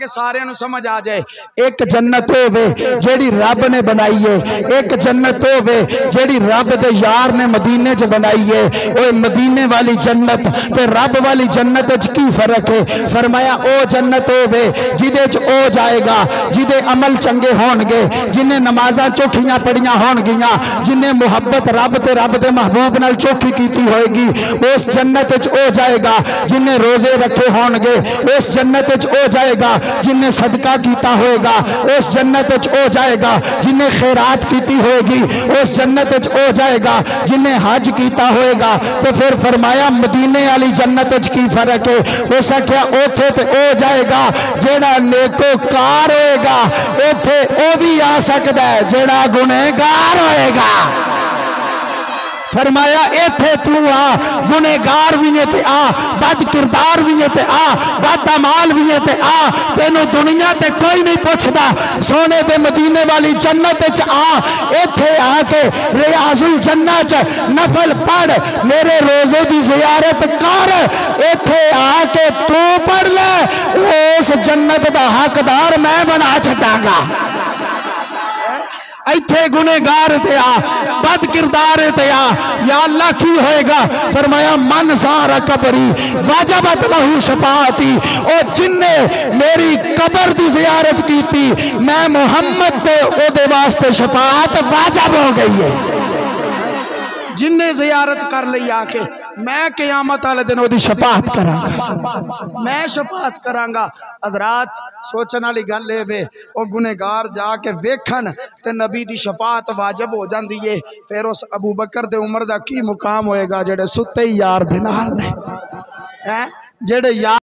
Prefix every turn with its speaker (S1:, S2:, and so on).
S1: ताकि सारे समझ आ जाए। एक जन्नत होवे जेड़ी रब ने बनाई है, एक जन्नत होवे जेड़ी रब दे यार ने मदीने च बनाई है। ओए मदीने वाली जन्नत ते रब वाली जन्नत च की फर्क है? फरमाया ओ जन्नत होवे जिदे च ओ जाएगा जिदे अमल चंगे होणगे, जिन्हें नमाज़ां चोखियां पढ़ियां होणगियां, जिन्हें मुहब्बत रब ते रब दे महबूब नाल चोखी कीती होएगी, उस जन्नत च ओ जाएगा। जिन्हें रोजे रखे होणगे उस जन्नत च ओ जाएगा। जिन्हें सदका कीता होएगा उस जन्नत च ओ जाएगा। जिन्हें खैरात कीती होएगी उस जन्नत च ओ जाएगा। जिन्हें हज कीता होएगा। तो फिर फरमाया मदीने वाली जन्नत च की फर्क है? उस आख्या ओथे ते ओ जाएगा जेड़ा नेकोकार होएगा, ओथे ओ भी आ सकदा है जेड़ा गुनहगार होएगा। फरमाया इथे तू आ, गुनेगार भी है ते आ, बद किरदार भी है ते आ, बद अमाल भी है ते आ, तेनों दुनिया ते कोई नहीं पूछदा। सोने दे मदीने वाली जन्नत च आ, इथे आके रियाजुल जन्नत च नफल पढ़, मेरे रोजे की जियारत कर, इथे आके तू पढ़ ले, उस जन्नत दा हकदार मैं बना छटांगा। इथे गुनेगार ते आ, बद किरदार ते आ, या अल्लाह की होएगा? फरमाया मन सारा कबरी वाजबत लहू शफाअती, और जिन्ने मेरी कबर की जियारत की थी मैं मुहम्मद ते ओदे वास्ते शफाअत वाजब हो गई है। जिन्ने जियारत कर ली आके मैं क़यामत वाले दिन ओदी शफाअत करांगा, मैं शफाअत करांगा। हज़रात सोचने वाली गल है वे, वो गुनेगार जाके वेखन ते नबी दी शफाअत वाजिब हो जाती है। फिर उस अबू बकर दे उमर दा की मुकाम होएगा जेड़े सुते ही यार दे नाल ने, हैं जेड़े यार